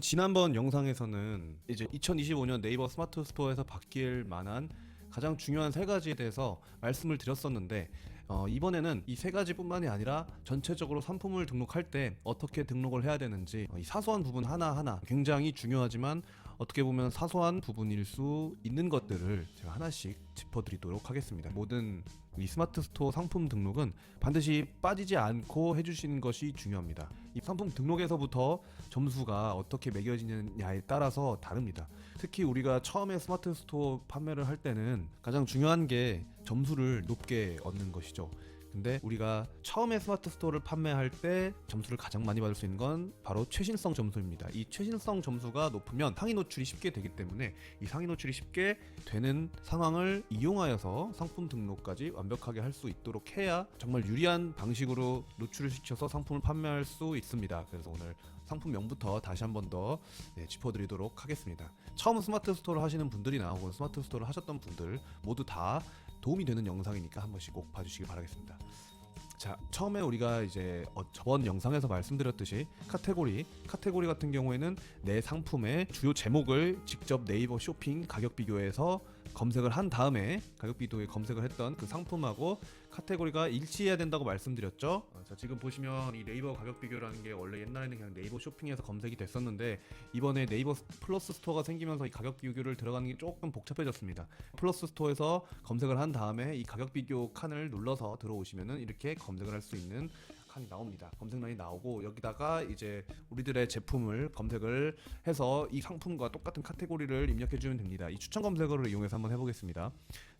지난번 영상에서는 이제 2025년 네이버 스마트 스토어에서 바뀔 만한 가장 중요한 세 가지에 대해서 말씀을 드렸었는데 이번에는 이 세 가지뿐만이 아니라 전체적으로 상품을 등록할 때 어떻게 등록을 해야 되는지 이 사소한 부분 하나하나 굉장히 중요하지만 어떻게 보면 사소한 부분일 수 있는 것들을 제가 하나씩 짚어드리도록 하겠습니다. 모든 이 스마트 스토어 상품 등록은 반드시 빠지지 않고 해주시는 것이 중요합니다. 이 상품 등록에서부터 점수가 어떻게 매겨지느냐에 따라서 다릅니다. 특히 우리가 처음에 스마트 스토어 판매를 할 때는 가장 중요한 게 점수를 높게 얻는 것이죠. 근데 우리가 처음에 스마트 스토어를 판매할 때 점수를 가장 많이 받을 수 있는 건 바로 최신성 점수입니다. 이 최신성 점수가 높으면 상위 노출이 쉽게 되기 때문에 이 상위 노출이 쉽게 되는 상황을 이용하여서 상품 등록까지 완벽하게 할 수 있도록 해야 정말 유리한 방식으로 노출을 시켜서 상품을 판매할 수 있습니다. 그래서 오늘 상품명부터 다시 한 번 더 짚어드리도록 하겠습니다. 처음 스마트 스토어를 하시는 분들이나 혹은 스마트 스토어를 하셨던 분들 모두 다 도움이 되는 영상이니까 한 번씩 꼭 봐주시기 바라겠습니다. 자, 처음에 우리가 이제 저번 영상에서 말씀드렸듯이 카테고리 같은 경우에는 내 상품의 주요 제목을 직접 네이버 쇼핑 가격 비교에서 검색을 한 다음에 가격 비교에 검색을 했던 그 상품하고 카테고리가 일치해야 된다고 말씀드렸죠. 자, 지금 보시면 이 네이버 가격 비교라는 게 원래 옛날에는 그냥 네이버 쇼핑에서 검색이 됐었는데 이번에 네이버 플러스 스토어가 생기면서 이 가격 비교를 들어가는 게 조금 복잡해졌습니다. 플러스 스토어에서 검색을 한 다음에 이 가격 비교 칸을 눌러서 들어오시면은 이렇게 검색을 할 수 있는 칸이 나옵니다. 검색란이 나오고 여기다가 이제 우리들의 제품을 검색을 해서 이 상품과 똑같은 카테고리를 입력해 주면 됩니다. 이 추천 검색어를 이용해서 한번 해보겠습니다.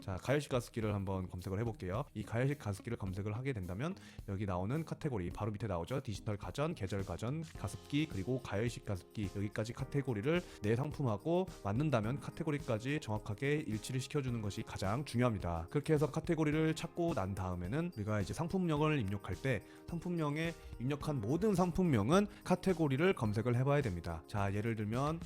자, 가열식 가습기를 한번 검색을 해볼게요. 이 가열식 가습기를 검색을 하게 된다면 여기 나오는 카테고리 바로 밑에 나오죠. 디지털 가전, 계절 가전, 가습기, 그리고 가열식 가습기, 여기까지 카테고리를 내 상품하고 맞는다면 카테고리까지 정확하게 일치를 시켜주는 것이 가장 중요합니다. 그렇게 해서 카테고리를 찾고 난 다음에는 우리가 이제 상품명을 입력할 때 상품명에 입력한 모든 상품명은 카테고리를 검색을 해봐야 됩니다. 자, 예를 들면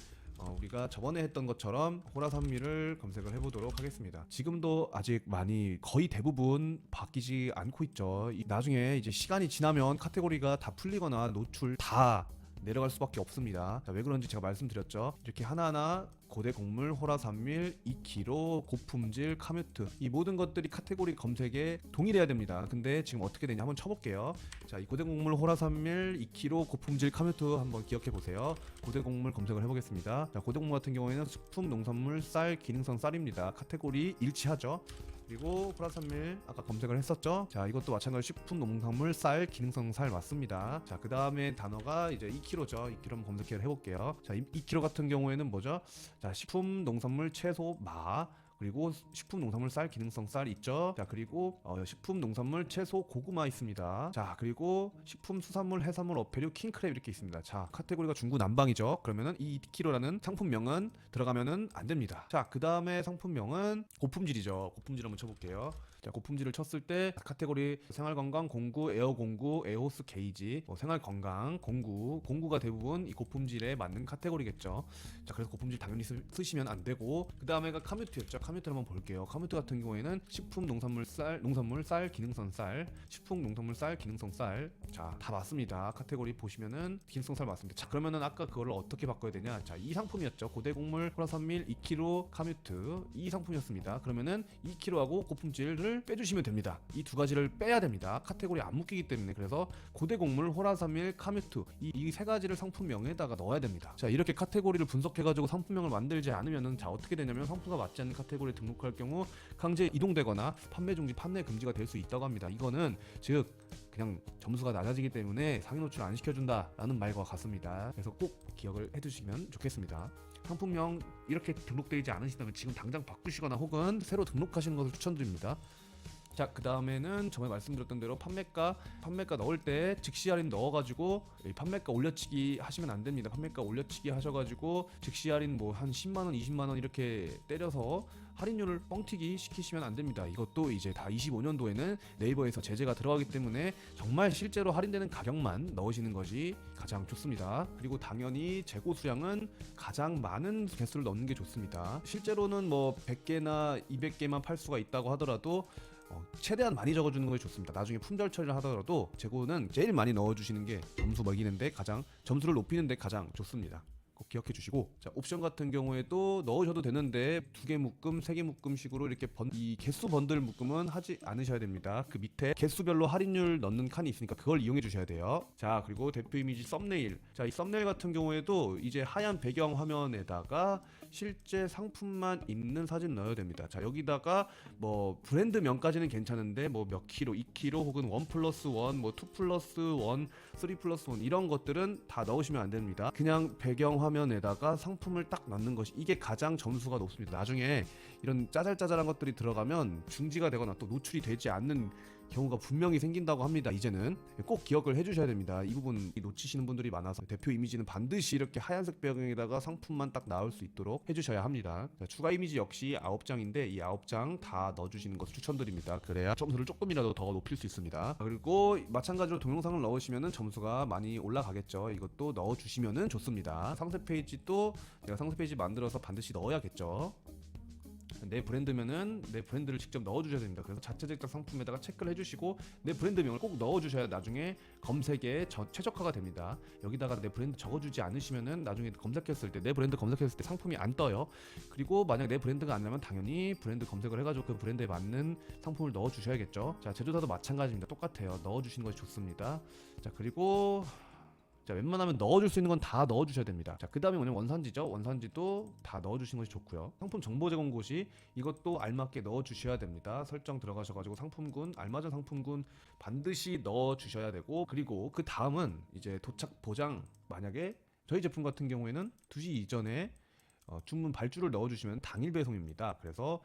우리가 저번에 했던 것처럼 호라산미를 검색을 해보도록 하겠습니다. 지금도 아직 많이 거의 대부분 바뀌지 않고 있죠. 나중에 이제 시간이 지나면 카테고리가 다 풀리거나 노출 다 내려갈 수밖에 없습니다. 자, 왜 그런지 제가 말씀드렸죠. 이렇게 하나하나 고대 곡물, 호라산밀, 2kg, 고품질, 카뮤트 이 모든 것들이 카테고리 검색에 동일해야 됩니다. 근데 지금 어떻게 되냐 한번 쳐볼게요. 자, 이 고대 곡물, 호라산밀, 2kg, 고품질, 카뮤트 한번 기억해 보세요. 고대 곡물 검색을 해보겠습니다. 자, 고대 곡물 같은 경우에는 식품, 농산물, 쌀, 기능성 쌀입니다. 카테고리 일치하죠. 그리고 호라산밀 아까 검색을 했었죠. 자, 이것도 마찬가지로 식품, 농산물, 쌀, 기능성 쌀 맞습니다. 자, 그 다음에 단어가 이제 2kg죠. 2kg 한번 검색해 볼게요. 자, 2kg 같은 경우에는 뭐죠? 자, 식품, 농산물, 채소, 마, 그리고 식품, 농산물, 쌀, 기능성 쌀 있죠. 자, 그리고 식품, 농산물, 채소, 고구마 있습니다. 자, 그리고 식품, 수산물, 해산물, 어패류, 킹크랩 이렇게 있습니다. 자, 카테고리가 중구난방이죠. 그러면은 이 2kg라는 상품명은 들어가면은 안 됩니다. 자, 그 다음에 상품명은 고품질이죠. 고품질 한번 쳐볼게요. 자, 고품질을 쳤을 때 카테고리 생활건강, 공구, 에어공구, 에어호스 게이지, 생활건강, 공구가 대부분 이 고품질에 맞는 카테고리겠죠. 자, 그래서 고품질 당연히 쓰시면 안 되고 그 다음에가 카뮤트였죠. 카뮤트를 한번 볼게요. 카뮤트 같은 경우에는 식품, 농산물, 쌀, 기능성 쌀, 식품, 농산물, 쌀, 기능성 쌀. 자, 다 맞습니다. 카테고리 보시면은 기능성 쌀 맞습니다. 자, 그러면은 아까 그거를 어떻게 바꿔야 되냐? 자, 이 상품이었죠. 고대곡물, 호라산밀, 2kg, 카뮤트 이 상품이었습니다. 그러면은 2kg하고 고품질을 빼주시면 됩니다. 이 두 가지를 빼야 됩니다. 카테고리 안 묶이기 때문에. 그래서 고대곡물, 호라산밀, 카뮤트 이 세 가지를 상품명에다가 넣어야 됩니다. 자, 이렇게 카테고리를 분석해가지고 상품명을 만들지 않으면은 자, 어떻게 되냐면 상품과 맞지 않는 카테고리에 등록할 경우 강제 이동되거나 판매 중지, 판매 금지가 될 수 있다고 합니다. 이거는 즉 그냥 점수가 낮아지기 때문에 상위 노출 안 시켜준다라는 말과 같습니다. 그래서 꼭 기억을 해두시면 좋겠습니다. 상품명 이렇게 등록되지 않으시다면 지금 당장 바꾸시거나 혹은 새로 등록하시는 것을 추천드립니다. 자, 그 다음에는 전에 말씀드렸던 대로 판매가 넣을 때 즉시 할인 넣어가지고 판매가 올려치기 하시면 안 됩니다. 판매가 올려치기 하셔가지고 즉시 할인 뭐 한 10만원, 20만원 이렇게 때려서 할인율을 뻥튀기 시키시면 안 됩니다. 이것도 이제 다 25년도에는 네이버에서 제재가 들어가기 때문에 정말 실제로 할인되는 가격만 넣으시는 것이 가장 좋습니다. 그리고 당연히 재고 수량은 가장 많은 개수를 넣는 게 좋습니다. 실제로는 뭐 100개나 200개만 팔 수가 있다고 하더라도 최대한 많이 적어주는 것이 좋습니다. 나중에 품절 처리를 하더라도 재고는 제일 많이 넣어주시는 게 점수 매기는데 점수를 높이는데 가장 좋습니다. 꼭 기억해 주시고, 자 옵션 같은 경우에도 넣으셔도 되는데 2개 묶음, 3개 묶음식으로 이렇게 이 개수 번들 묶음은 하지 않으셔야 됩니다. 그 밑에 개수별로 할인율 넣는 칸이 있으니까 그걸 이용해 주셔야 돼요. 자 그리고 대표 이미지 썸네일. 자 이 썸네일 같은 경우에도 이제 하얀 배경 화면에다가 실제 상품만 있는 사진 넣어야 됩니다. 자 여기다가 뭐 브랜드명까지는 괜찮은데 뭐 몇 킬로, 2킬로 혹은 1+1, 뭐 2+1, 3+1 이런 것들은 다 넣으시면 안 됩니다. 그냥 배경 화면에다가 상품을 딱 넣는 것이 이게 가장 점수가 높습니다. 나중에 이런 짜잘짜잘한 것들이 들어가면 중지가 되거나 또 노출이 되지 않는 경우가 분명히 생긴다고 합니다. 이제는 꼭 기억을 해주셔야 됩니다. 이 부분 놓치시는 분들이 많아서 대표 이미지는 반드시 이렇게 하얀색 배경에다가 상품만 딱 나올 수 있도록 해주셔야 합니다. 자, 추가 이미지 역시 9장인데 이 9장 다 넣어주시는 것을 추천드립니다. 그래야 점수를 조금이라도 더 높일 수 있습니다. 그리고 마찬가지로 동영상을 넣으시면 점수가 많이 올라가겠죠. 이것도 넣어주시면 좋습니다. 상세 페이지도 내가 상세 페이지 만들어서 반드시 넣어야겠죠. 내 브랜드면은 내 브랜드를 직접 넣어주셔야 됩니다. 그래서 자체 제작 상품에다가 체크를 해주시고 내 브랜드명을 꼭 넣어주셔야 나중에 검색에 최적화가 됩니다. 여기다가 내 브랜드 적어주지 않으시면은 나중에 검색했을 때 내 브랜드 검색했을 때 상품이 안 떠요. 그리고 만약 내 브랜드가 안 나면 당연히 브랜드 검색을 해가지고 그 브랜드에 맞는 상품을 넣어주셔야겠죠. 자 제조사도 마찬가지입니다. 똑같아요. 넣어주시는 것이 좋습니다. 자 그리고 자 웬만하면 넣어줄 수 있는 건 다 넣어주셔야 됩니다. 자 그 다음에 뭐냐면 원산지죠. 원산지도 다 넣어주시는 것이 좋고요. 상품 정보 제공 고시 이것도 알맞게 넣어주셔야 됩니다. 설정 들어가셔가지고 상품군 알맞은 상품군 반드시 넣어주셔야 되고, 그리고 그 다음은 이제 도착 보장. 만약에 저희 제품 같은 경우에는 2시 이전에 주문 발주를 넣어주시면 당일 배송입니다. 그래서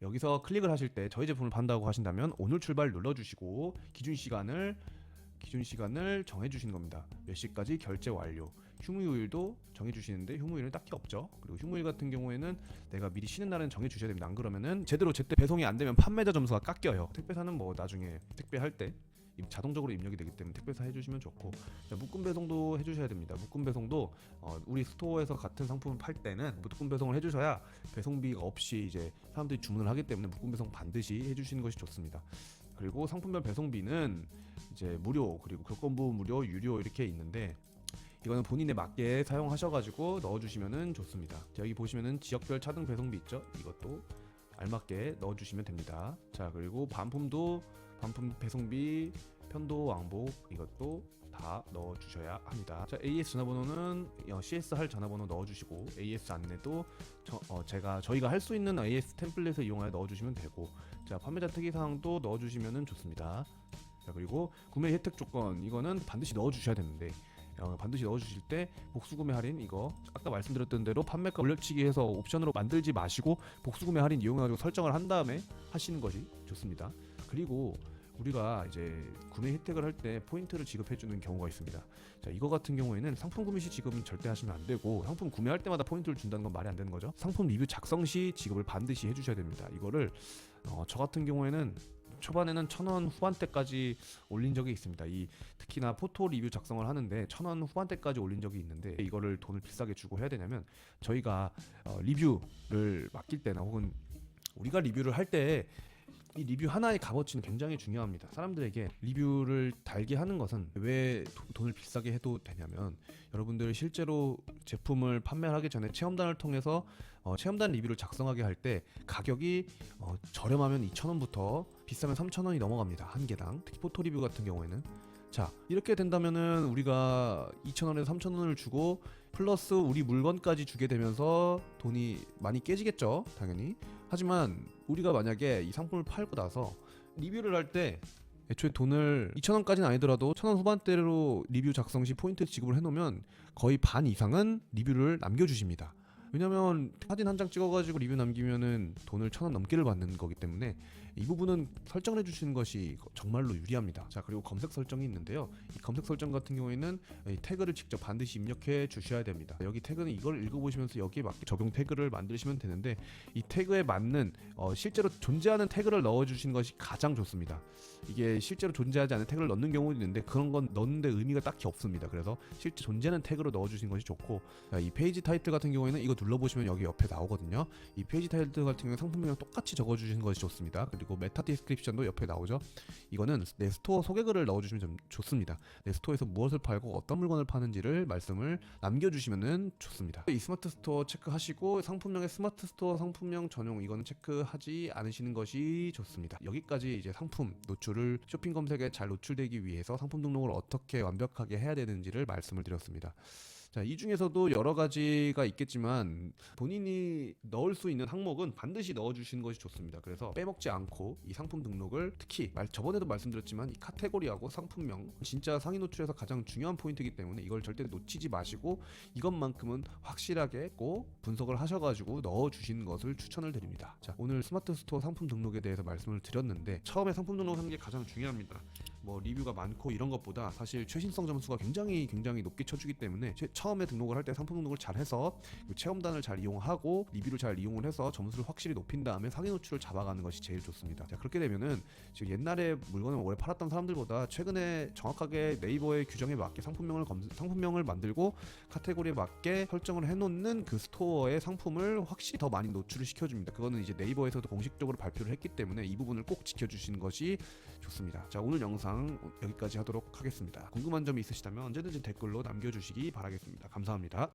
여기서 클릭을 하실 때 저희 제품을 판다고 하신다면 오늘 출발 눌러주시고 기준 시간을 정해주시는 겁니다. 몇 시까지 결제 완료. 휴무일도 정해주시는데 휴무일은 딱히 없죠. 그리고 휴무일 같은 경우에는 내가 미리 쉬는 날은 정해주셔야 됩니다. 안 그러면은 제대로 제때 배송이 안 되면 판매자 점수가 깎여요. 택배사는 뭐 나중에 택배할 때 자동적으로 입력이 되기 때문에 택배사 해주시면 좋고, 자, 묶음 배송도 해주셔야 됩니다. 묶음 배송도 우리 스토어에서 같은 상품을 팔 때는 묶음 배송을 해주셔야 배송비가 없이 이제 사람들이 주문을 하기 때문에 묶음 배송 반드시 해주시는 것이 좋습니다. 그리고 상품별 배송비는 이제 무료, 그리고 교권부 무료, 유료 이렇게 있는데 이거는 본인에 맞게 사용하셔가지고 넣어주시면 좋습니다. 자, 여기 보시면은 지역별 차등 배송비 있죠? 이것도 알맞게 넣어주시면 됩니다. 자 그리고 반품 배송비, 편도 왕복 이것도 다 넣어주셔야 합니다. 자 AS 전화번호는 CS 할 전화번호 넣어주시고, AS 안내도 저희가 할 수 있는 AS 템플릿을 이용하여 넣어주시면 되고, 자 판매자 특이사항도 넣어주시면 좋습니다. 자 그리고 구매 혜택 조건 이거는 반드시 넣어주셔야 되는데 반드시 넣어주실 때 복수구매 할인 이거 아까 말씀드렸던 대로 판매가 올려치기 해서 옵션으로 만들지 마시고 복수구매 할인 이용해가지고 설정을 한 다음에 하시는 것이 좋습니다. 그리고 우리가 이제 구매 혜택을 할 때 포인트를 지급해주는 경우가 있습니다. 자 이거 같은 경우에는 상품 구매 시 지급은 절대 하시면 안 되고, 상품 구매할 때마다 포인트를 준다는 건 말이 안 되는 거죠. 상품 리뷰 작성 시 지급을 반드시 해주셔야 됩니다. 이거를 저 같은 경우에는 초반에는 1,000원 후반대까지 올린 적이 있습니다. 특히나 포토 리뷰 작성을 하는데 1,000원 후반대까지 올린 적이 있는데, 이거를 돈을 비싸게 주고 해야 되냐면 저희가 리뷰를 맡길 때나 혹은 우리가 리뷰를 할 때 이 리뷰 하나의 값어치는 굉장히 중요합니다. 사람들에게 리뷰를 달게 하는 것은 왜 돈을 비싸게 해도 되냐면, 여러분들 실제로 제품을 판매하기 전에 체험단을 통해서 체험단 리뷰를 작성하게 할 때 가격이 저렴하면 2,000원부터 비싸면 3,000원이 넘어갑니다. 한 개당. 특히 포토 리뷰 같은 경우에는. 자 이렇게 된다면은 우리가 2,000원에서 3,000원을 주고 플러스 우리 물건까지 주게 되면서 돈이 많이 깨지겠죠, 당연히. 하지만 우리가 만약에 이 상품을 팔고 나서 리뷰를 할 때 애초에 돈을 2,000원까지는 아니더라도 1,000원 후반대로 리뷰 작성 시 포인트 지급을 해놓으면 거의 반 이상은 리뷰를 남겨주십니다. 왜냐면 사진 한 장 찍어가지고 리뷰 남기면은 돈을 1,000원 넘게를 받는 거기 때문에 이 부분은 설정을 해주시는 것이 정말로 유리합니다. 자 그리고 검색 설정이 있는데요. 이 검색 설정 같은 경우에는 이 태그를 직접 반드시 입력해 주셔야 됩니다. 여기 태그는 이걸 읽어보시면서 여기에 맞게 적용 태그를 만드시면 되는데, 이 태그에 맞는 실제로 존재하는 태그를 넣어주시는 것이 가장 좋습니다. 이게 실제로 존재하지 않는 태그를 넣는 경우도 있는데 그런 건 넣는데 의미가 딱히 없습니다. 그래서 실제 존재하는 태그로 넣어주시는 것이 좋고, 이 페이지 타이틀 같은 경우에는 이거 눌러보시면 여기 옆에 나오거든요. 이 페이지 타일드 같은 경우는 상품명을 똑같이 적어주시는 것이 좋습니다. 그리고 메타 디스크립션도 옆에 나오죠. 이거는 내 스토어 소개글을 넣어주시면 좀 좋습니다. 내 스토어에서 무엇을 팔고 어떤 물건을 파는지를 말씀을 남겨주시면 좋습니다. 이 스마트 스토어 체크하시고 상품명의 스마트 스토어 상품명 전용 이거는 체크하지 않으시는 것이 좋습니다. 여기까지 이제 상품 노출을 쇼핑 검색에 잘 노출되기 위해서 상품 등록을 어떻게 완벽하게 해야 되는지를 말씀을 드렸습니다. 자, 이 중에서도 여러 가지가 있겠지만 본인이 넣을 수 있는 항목은 반드시 넣어주시는 것이 좋습니다. 그래서 빼먹지 않고 이 상품 등록을 특히 저번에도 말씀드렸지만 이 카테고리하고 상품명 진짜 상위 노출에서 가장 중요한 포인트이기 때문에 이걸 절대 놓치지 마시고 이것만큼은 확실하게 꼭 분석을 하셔가지고 넣어주시는 것을 추천을 드립니다. 자, 오늘 스마트 스토어 상품 등록에 대해서 말씀을 드렸는데 처음에 상품 등록하는 게 가장 중요합니다. 뭐 리뷰가 많고 이런 것보다 사실 최신성 점수가 굉장히 높게 쳐주기 때문에 처음에 등록을 할 때 상품 등록을 잘 해서 체험단을 잘 이용하고 리뷰를 잘 이용을 해서 점수를 확실히 높인 다음에 상위 노출을 잡아가는 것이 제일 좋습니다. 자, 그렇게 되면은 지금 옛날에 물건을 오래 팔았던 사람들보다 최근에 정확하게 네이버의 규정에 맞게 상품명을 만들고 카테고리에 맞게 설정을 해놓는 그 스토어의 상품을 확실히 더 많이 노출을 시켜줍니다. 그거는 이제 네이버에서도 공식적으로 발표를 했기 때문에 이 부분을 꼭 지켜주시는 것이 좋습니다. 자, 오늘 영상 여기까지 하도록 하겠습니다. 궁금한 점이 있으시다면 언제든지 댓글로 남겨주시기 바라겠습니다. 감사합니다.